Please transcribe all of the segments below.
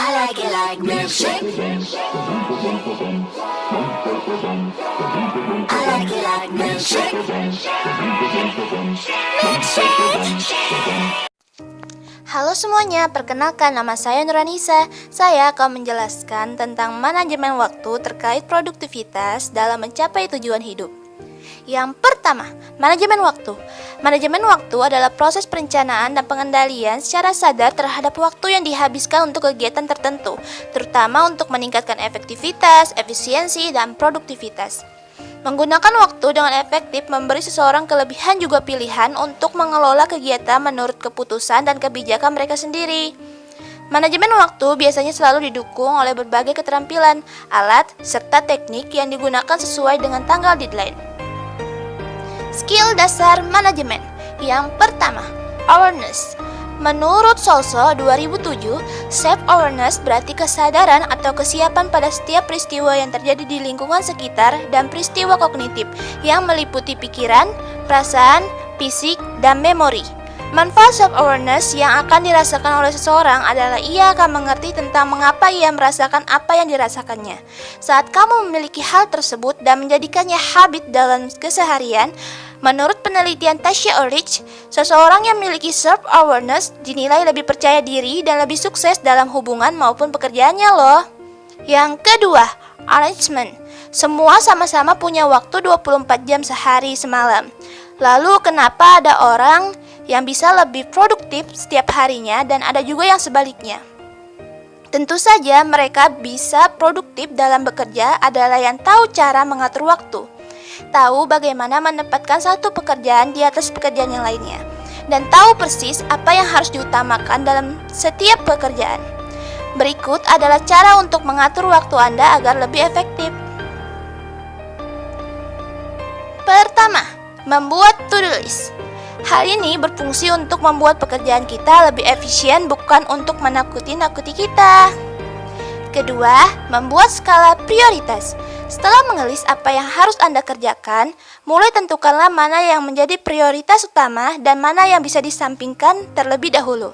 I like it like milkshake. I like it like milkshake. Milkshake. Halo semuanya, perkenalkan nama saya Nuranisa. Saya akan menjelaskan tentang manajemen waktu terkait produktivitas dalam mencapai tujuan hidup. Yang pertama, manajemen waktu. Manajemen waktu adalah proses perencanaan dan pengendalian secara sadar terhadap waktu yang dihabiskan untuk kegiatan tertentu, terutama untuk meningkatkan efektivitas, efisiensi, dan produktivitas. Menggunakan waktu dengan efektif memberi seseorang kelebihan juga pilihan untuk mengelola kegiatan menurut keputusan dan kebijakan mereka sendiri. Manajemen waktu biasanya selalu didukung oleh berbagai keterampilan, alat, serta teknik yang digunakan sesuai dengan tanggal deadline. Skill dasar manajemen. Yang pertama, awareness. Menurut Solso 2007, self-awareness berarti kesadaran atau kesiapan pada setiap peristiwa yang terjadi di lingkungan sekitar dan peristiwa kognitif yang meliputi pikiran, perasaan, fisik, dan memori. Manfaat self-awareness yang akan dirasakan oleh seseorang adalah ia akan mengerti tentang mengapa ia merasakan apa yang dirasakannya. Saat kamu memiliki hal tersebut dan menjadikannya habit dalam keseharian, menurut penelitian Tasha Ulrich, seseorang yang memiliki self-awareness dinilai lebih percaya diri dan lebih sukses dalam hubungan maupun pekerjaannya loh. Yang kedua, arrangement. Semua sama-sama punya waktu 24 jam sehari semalam. Lalu kenapa ada orang yang bisa lebih produktif setiap harinya dan ada juga yang sebaliknya? Tentu saja mereka bisa produktif dalam bekerja adalah yang tahu cara mengatur waktu, tahu bagaimana menempatkan satu pekerjaan di atas pekerjaan yang lainnya, dan tahu persis apa yang harus diutamakan dalam setiap pekerjaan. Berikut adalah cara untuk mengatur waktu Anda agar lebih efektif. Pertama, membuat to-do list. Hal ini berfungsi untuk membuat pekerjaan kita lebih efisien, bukan untuk menakuti-nakuti kita. Kedua, membuat skala prioritas. Setelah mengelis apa yang harus Anda kerjakan, mulai tentukanlah mana yang menjadi prioritas utama dan mana yang bisa disampingkan terlebih dahulu.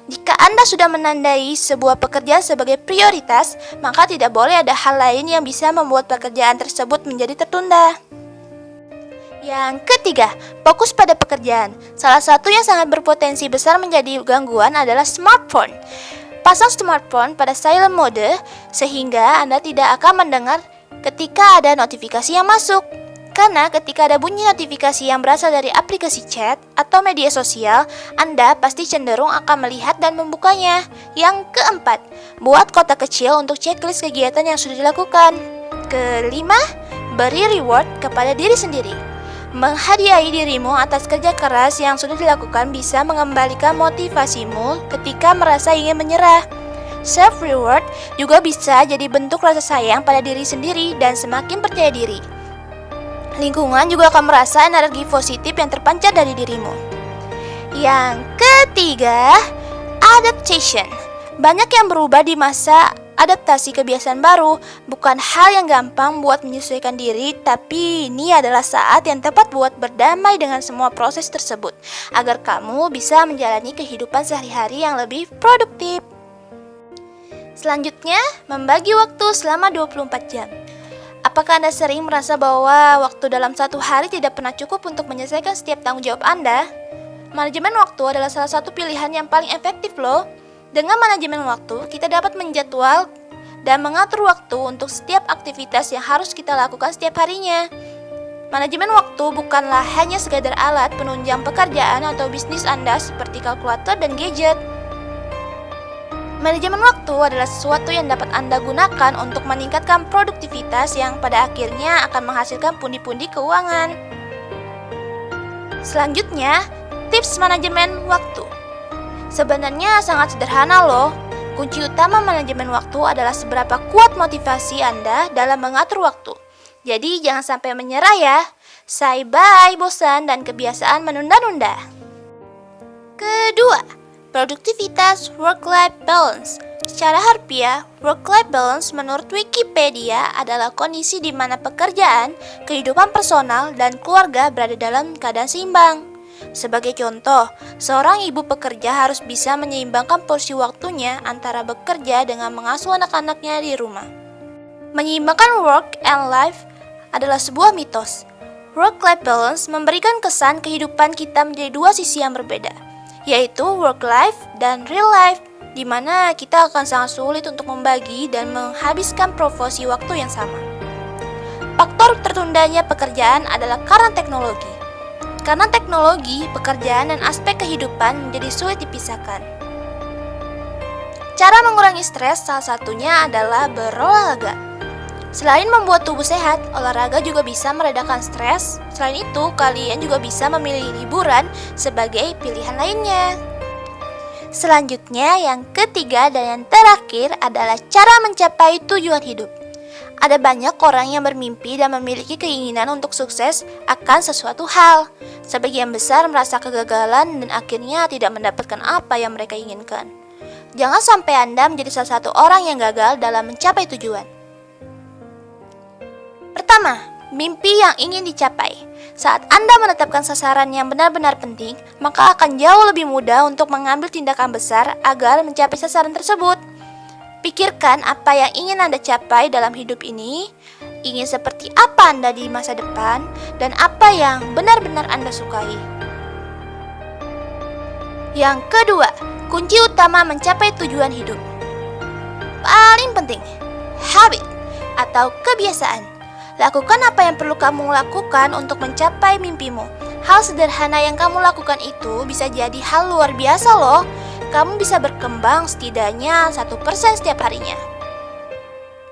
Jika Anda sudah menandai sebuah pekerjaan sebagai prioritas, maka tidak boleh ada hal lain yang bisa membuat pekerjaan tersebut menjadi tertunda. Yang ketiga, fokus pada pekerjaan. Salah satu yang sangat berpotensi besar menjadi gangguan adalah smartphone. Pasang smartphone pada silent mode sehingga Anda tidak akan mendengar ketika ada notifikasi yang masuk. Karena ketika ada bunyi notifikasi yang berasal dari aplikasi chat atau media sosial, Anda pasti cenderung akan melihat dan membukanya. Yang keempat, buat kotak kecil untuk checklist kegiatan yang sudah dilakukan. Kelima, beri reward kepada diri sendiri. Menghadiahi dirimu atas kerja keras yang sudah dilakukan bisa mengembalikan motivasimu ketika merasa ingin menyerah. Self-reward juga bisa jadi bentuk rasa sayang pada diri sendiri dan semakin percaya diri. Lingkungan juga akan merasa energi positif yang terpancar dari dirimu. Yang ketiga, adaptation. Banyak yang berubah di masa adaptasi kebiasaan baru. Bukan hal yang gampang buat menyesuaikan diri, tapi ini adalah saat yang tepat buat berdamai dengan semua proses tersebut, agar kamu bisa menjalani kehidupan sehari-hari yang lebih produktif. Selanjutnya, membagi waktu selama 24 jam. Apakah Anda sering merasa bahwa waktu dalam satu hari tidak pernah cukup untuk menyelesaikan setiap tanggung jawab Anda? Manajemen waktu adalah salah satu pilihan yang paling efektif loh. Dengan manajemen waktu, kita dapat menjadwal dan mengatur waktu untuk setiap aktivitas yang harus kita lakukan setiap harinya. Manajemen waktu bukanlah hanya sekadar alat penunjang pekerjaan atau bisnis Anda seperti kalkulator dan gadget. Manajemen waktu adalah sesuatu yang dapat Anda gunakan untuk meningkatkan produktivitas yang pada akhirnya akan menghasilkan pundi-pundi keuangan. Selanjutnya, tips manajemen waktu. Sebenarnya sangat sederhana loh. Kunci utama manajemen waktu adalah seberapa kuat motivasi Anda dalam mengatur waktu. Jadi jangan sampai menyerah ya. Say bye bosan dan kebiasaan menunda-nunda. Kedua, produktivitas work-life balance. Secara harfiah, work-life balance menurut Wikipedia adalah kondisi di mana pekerjaan, kehidupan personal, dan keluarga berada dalam keadaan seimbang. Sebagai contoh, seorang ibu pekerja harus bisa menyeimbangkan porsi waktunya antara bekerja dengan mengasuh anak-anaknya di rumah. Menyeimbangkan work and life adalah sebuah mitos. Work-life balance memberikan kesan kehidupan kita menjadi dua sisi yang berbeda, yaitu work life dan real life, di mana kita akan sangat sulit untuk membagi dan menghabiskan proporsi waktu yang sama. Faktor tertundanya pekerjaan adalah karena teknologi. Karena teknologi, pekerjaan dan aspek kehidupan menjadi sulit dipisahkan. Cara mengurangi stres salah satunya adalah berolahraga. Selain membuat tubuh sehat, olahraga juga bisa meredakan stres. Selain itu, kalian juga bisa memilih liburan sebagai pilihan lainnya. Selanjutnya, yang ketiga dan yang terakhir adalah cara mencapai tujuan hidup. Ada banyak orang yang bermimpi dan memiliki keinginan untuk sukses akan sesuatu hal. Sebagian besar merasa kegagalan dan akhirnya tidak mendapatkan apa yang mereka inginkan. Jangan sampai Anda menjadi salah satu orang yang gagal dalam mencapai tujuan. Pertama, mimpi yang ingin dicapai. Saat Anda menetapkan sasaran yang benar-benar penting, maka akan jauh lebih mudah untuk mengambil tindakan besar agar mencapai sasaran tersebut. Pikirkan apa yang ingin Anda capai dalam hidup ini, ingin seperti apa Anda di masa depan, dan apa yang benar-benar Anda sukai. Yang kedua, kunci utama mencapai tujuan hidup. Paling penting, habit atau kebiasaan. Lakukan apa yang perlu kamu lakukan untuk mencapai mimpimu. Hal sederhana yang kamu lakukan itu bisa jadi hal luar biasa loh. Kamu bisa berkembang setidaknya 1% setiap harinya.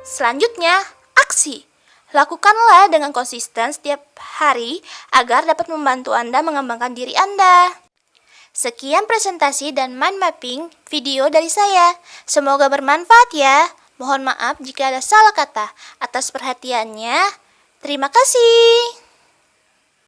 Selanjutnya, aksi. Lakukanlah dengan konsisten setiap hari agar dapat membantu Anda mengembangkan diri Anda. Sekian presentasi dan mind mapping video dari saya. Semoga bermanfaat ya. Mohon maaf jika ada salah kata. Atas perhatiannya, terima kasih.